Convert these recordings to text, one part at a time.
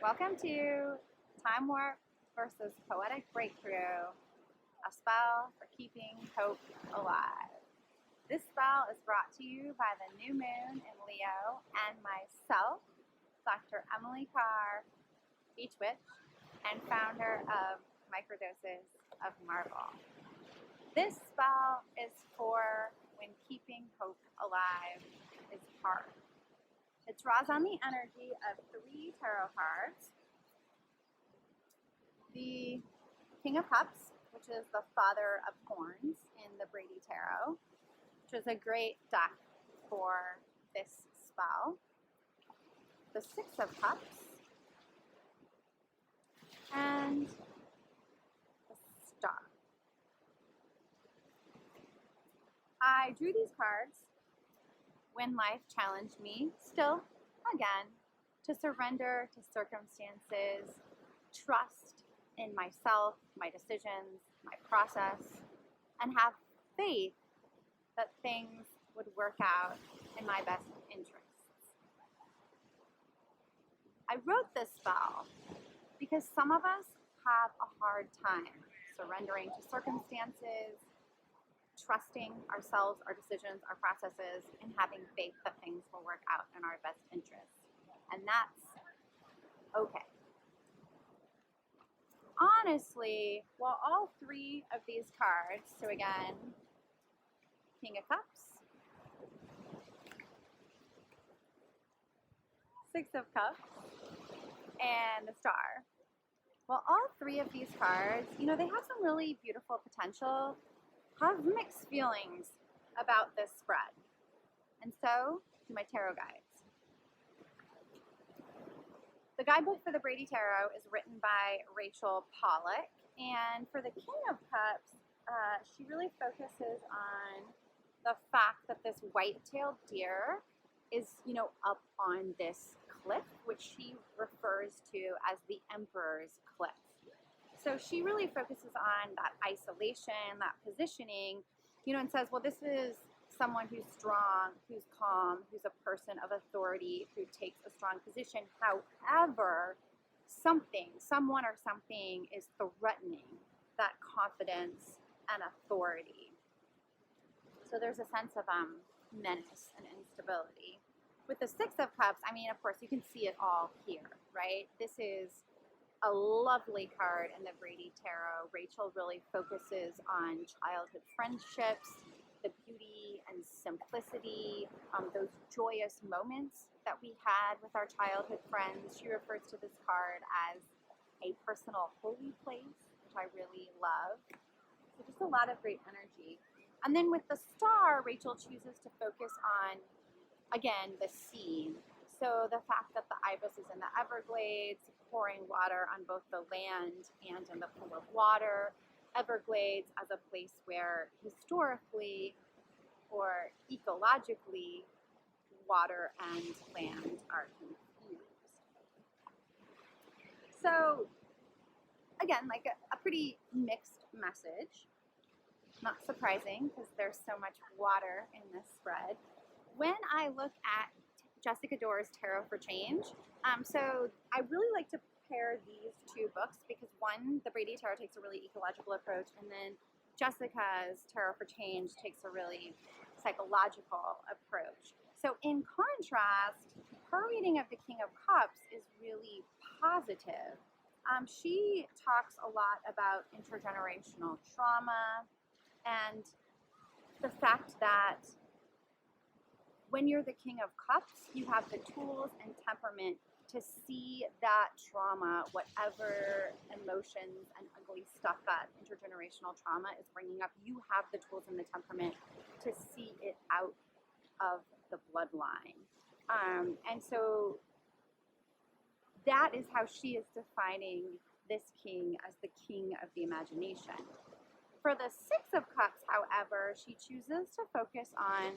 Welcome to Time Warp versus Poetic Breakthrough, a spell for keeping hope alive. This spell is brought to you by the new moon in Leo and myself, Dr. Emily Carr, Beach Witch, and founder of Microdoses of Marvel. This spell is for when keeping hope alive is hard. It draws on the energy of 3 tarot cards. The King of Cups, which is the Father of Horns in the Brady Tarot, which is a great deck for this spell. The 6 of Cups, and the Star. I drew these cards when life challenged me, still, again, to surrender to circumstances, trust in myself, my decisions, my process, and have faith that things would work out in my best interests. I wrote this spell because some of us have a hard time surrendering to circumstances, trusting ourselves, our decisions, our processes, and having faith that things will work out in our best interests. And that's okay. Honestly, while all 3 of these cards, so again, King of Cups, 6 of Cups, and the Star. Well, all 3 of these cards, they have some really beautiful potential, have mixed feelings about this spread. And so do my tarot guides. The guidebook for the Brady Tarot is written by Rachel Pollack, and for the King of Cups, she really focuses on the fact that this white-tailed deer is, up on this cliff, which she refers to as the Emperor's Cliff. So she really focuses on that isolation, that positioning, and says, well, this is someone who's strong, who's calm, who's a person of authority, who takes a strong position. However, someone or something is threatening that confidence and authority. So there's a sense of menace and instability. With the 6 of Cups, of course, you can see it all here, right? This is a lovely card in the Brady Tarot. Rachel really focuses on childhood friendships, the beauty and simplicity, those joyous moments that we had with our childhood friends. She refers to this card as a personal holy place, which I really love. So just a lot of great energy. And then with the Star, Rachel chooses to focus on, again, the sea. So the fact that the ibis is in the Everglades, pouring water on both the land and in the pool of water. Everglades as a place where historically or ecologically water and land are confused. So again, like a pretty mixed message. Not surprising because there's so much water in this spread. When I look at Jessica Doerr's Tarot for Change. So I really like to pair these 2 books because one, the Brady Tarot takes a really ecological approach, and then Jessica's Tarot for Change takes a really psychological approach. So in contrast, her reading of the King of Cups is really positive. She talks a lot about intergenerational trauma and the fact that when you're the King of Cups, you have the tools and temperament to see that trauma, whatever emotions and ugly stuff that intergenerational trauma is bringing up, you have the tools and the temperament to see it out of the bloodline. And so that is how she is defining this king as the king of the imagination. For the 6 of Cups, however, she chooses to focus on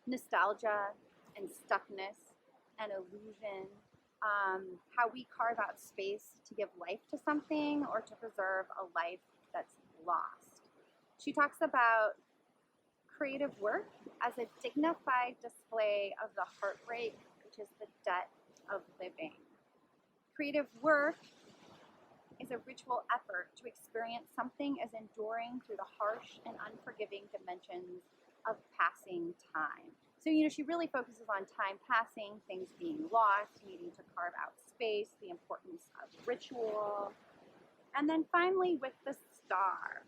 nostalgia and stuckness and illusion, how we carve out space to give life to something or to preserve a life that's lost. She talks about creative work as a dignified display of the heartbreak, which is the debt of living. Creative work is a ritual effort to experience something as enduring through the harsh and unforgiving dimensions of passing time. So, she really focuses on time passing, things being lost, needing to carve out space, the importance of ritual. And then finally with the star.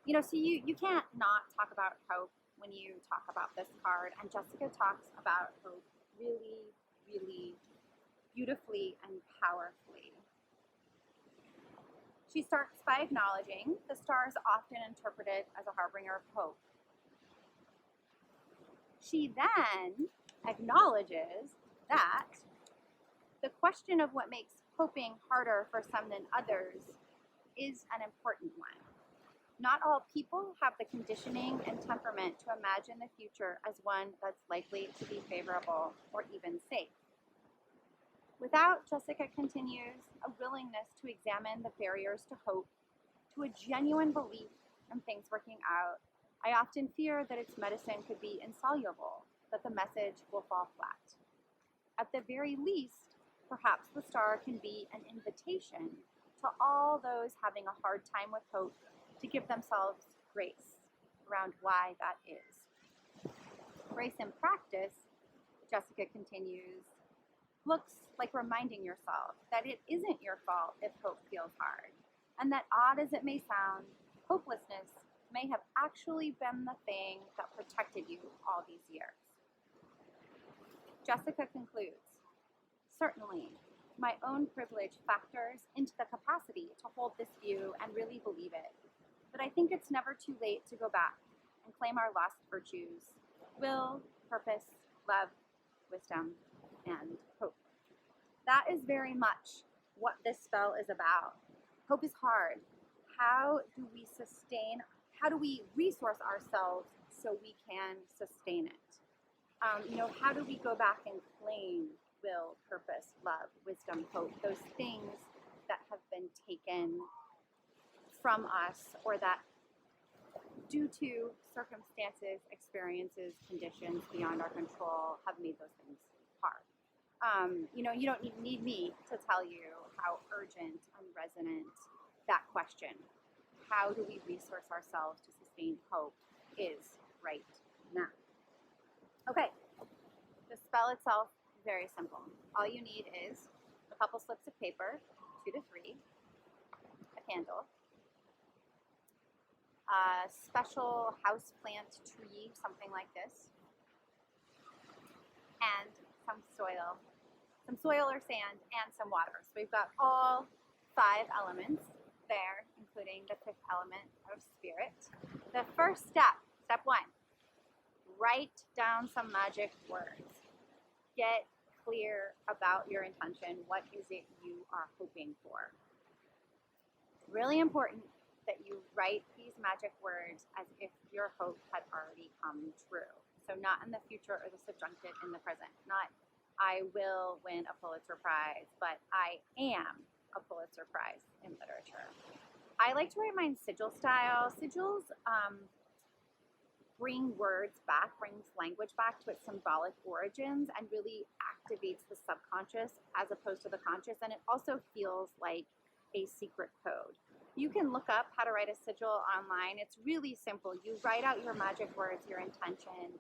So you can't not talk about hope when you talk about this card. And Jessica talks about hope really, really beautifully and powerfully. She starts by acknowledging the star is often interpreted as a harbinger of hope. She then acknowledges that the question of what makes hoping harder for some than others is an important one. Not all people have the conditioning and temperament to imagine the future as one that's likely to be favorable or even safe. Without, Jessica continues, a willingness to examine the barriers to hope, to a genuine belief in things working out, I often fear that its medicine could be insoluble, that the message will fall flat. At the very least, perhaps the star can be an invitation to all those having a hard time with hope to give themselves grace around why that is. Grace in practice, Jessica continues, looks like reminding yourself that it isn't your fault if hope feels hard, and that odd as it may sound, hopelessness may have actually been the thing that protected you all these years. Jessica concludes, certainly, my own privilege factors into the capacity to hold this view and really believe it, but I think it's never too late to go back and claim our lost virtues: will, purpose, love, wisdom, and hope. That is very much what this spell is about. Hope is hard. How do we resource ourselves so we can sustain it? How do we go back and claim will, purpose, love, wisdom, hope, those things that have been taken from us or that due to circumstances, experiences, conditions beyond our control have made those things hard. You don't need me to tell you how urgent and resonant that question, how do we resource ourselves to sustain hope, is right now. Okay, the spell itself, very simple. All you need is a couple slips of paper, 2 to 3, a candle, a special houseplant tree, something like this, and some soil or sand, and some water. So we've got all 5 elements there, including the 5th element of spirit. The first step 1, write down some magic words. Get clear about your intention. What is it you are hoping for? Really important that you write these magic words as if your hope had already come true. So not in the future or the subjunctive, in the present. Not I will win a Pulitzer Prize, but I am a Pulitzer Prize in literature. I like to write mine sigil style. Sigils brings language back to its symbolic origins and really activates the subconscious as opposed to the conscious, and it also feels like a secret code. You can look up how to write a sigil online. It's really simple. You write out your magic words, your intention,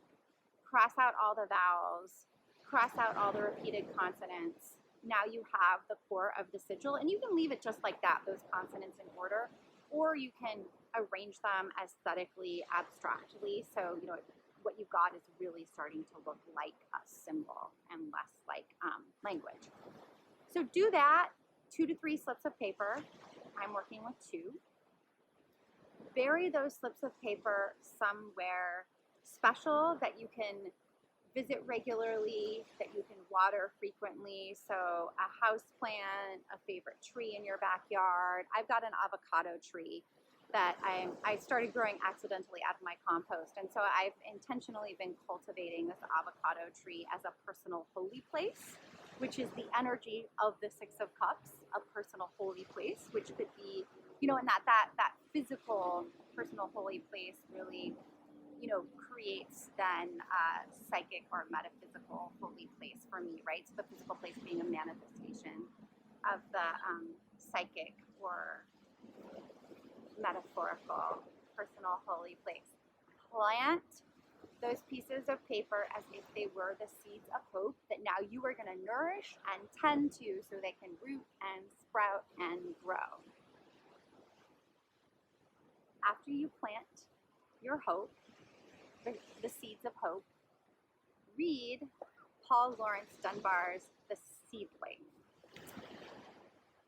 cross out all the vowels, cross out all the repeated consonants. Now you have the core of the sigil, and you can leave it just like that, those consonants in order, or you can arrange them aesthetically, abstractly, so what you've got is really starting to look like a symbol and less like language. So do that, 2 to 3 slips of paper. I'm working with 2. Bury those slips of paper somewhere special that you can visit regularly, that you can water frequently. So a house plant, a favorite tree in your backyard. I've got an avocado tree that I started growing accidentally out of my compost. And so I've intentionally been cultivating this avocado tree as a personal holy place, which is the energy of the 6 of Cups, a personal holy place, which could be, and that physical personal holy place really, creates then a psychic or metaphysical holy place for me, right? So the physical place being a manifestation of the psychic or metaphorical personal holy place. Plant those pieces of paper as if they were the seeds of hope that now you are going to nourish and tend to so they can root and sprout and grow. After you plant your hope, the seeds of hope, read Paul Laurence Dunbar's The Seedling.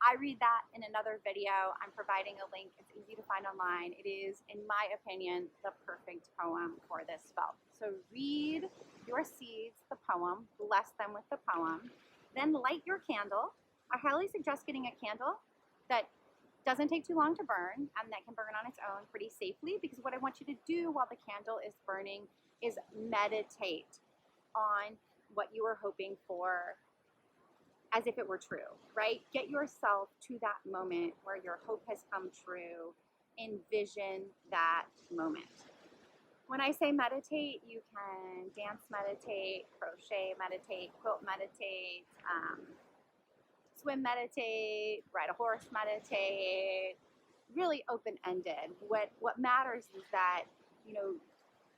I read that in another video. I'm providing a link. It's easy to find online. It is, in my opinion, the perfect poem for this spell. So read your seeds, the poem, bless them with the poem, then light your candle. I highly suggest getting a candle that doesn't take too long to burn and that can burn on its own pretty safely, because what I want you to do while the candle is burning is meditate on what you were hoping for as if it were true, right? Get yourself to that moment where your hope has come true. Envision that moment. When I say meditate, you can dance meditate, crochet meditate, quilt meditate, swim meditate, ride a horse meditate, really open-ended. What matters is that,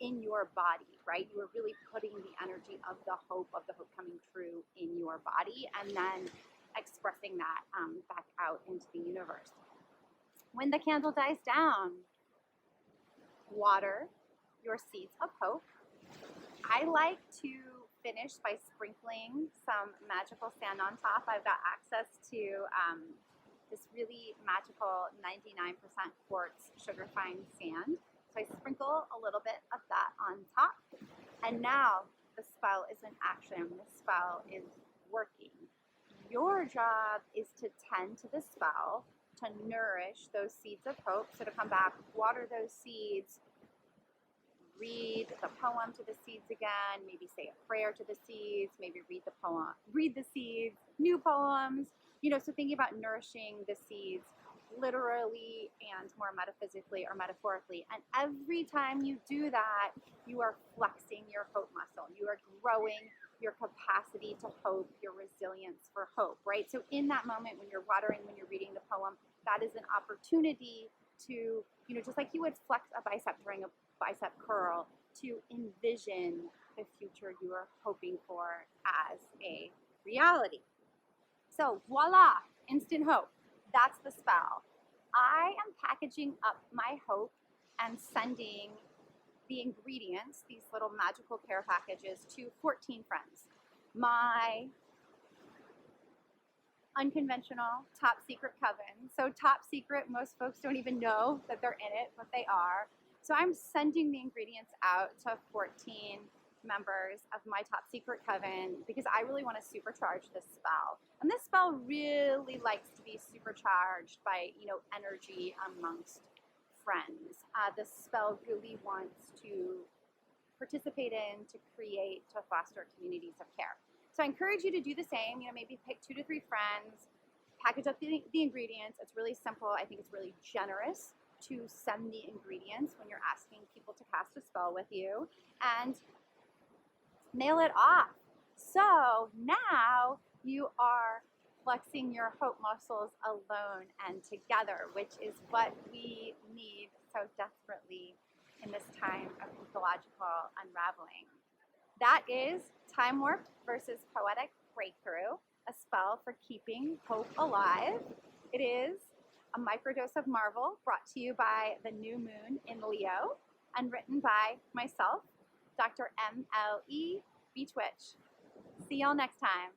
in your body, right? You are really putting the energy of the hope coming true in your body and then expressing that back out into the universe. When the candle dies down, water your seeds of hope. I like to finish by sprinkling some magical sand on top. I've got access to this really magical 99% quartz sugar fine sand. So I sprinkle a little bit of that on top. And now the spell is in action. The spell is working. Your job is to tend to the spell, to nourish those seeds of hope. So to come back, water those seeds, read the poem to the seeds again, maybe say a prayer to the seeds, maybe read the poem, read the seeds, new poems, so thinking about nourishing the seeds literally and more metaphysically or metaphorically. And every time you do that, you are flexing your hope muscle. You are growing your capacity to hope, your resilience for hope, right? So in that moment when you're watering, when you're reading the poem, that is an opportunity to, just like you would flex a bicep during a bicep curl, to envision the future you are hoping for as a reality. So voila, instant hope. That's the spell. I am packaging up my hope and sending the ingredients, these little magical care packages, to 14 friends. My unconventional top secret coven. So top secret, most folks don't even know that they're in it, but they are. So I'm sending the ingredients out to 14 members of my top secret coven because I really want to supercharge this spell. And this spell really likes to be supercharged by, energy amongst friends. This spell really wants to participate in, to create, to foster communities of care. So I encourage you to do the same. Maybe pick 2 to 3 friends, package up the ingredients. It's really simple. I think it's really generous to send the ingredients when you're asking people to cast a spell with you, and nail it off. So now you are flexing your hope muscles alone and together, which is what we need so desperately in this time of ecological unraveling. That is Time Warped versus Poetic Breakthrough, a spell for keeping hope alive. It is a microdose of Marvel, brought to you by the new moon in Leo and written by myself, Dr. MLE Beachwitch. See y'all next time.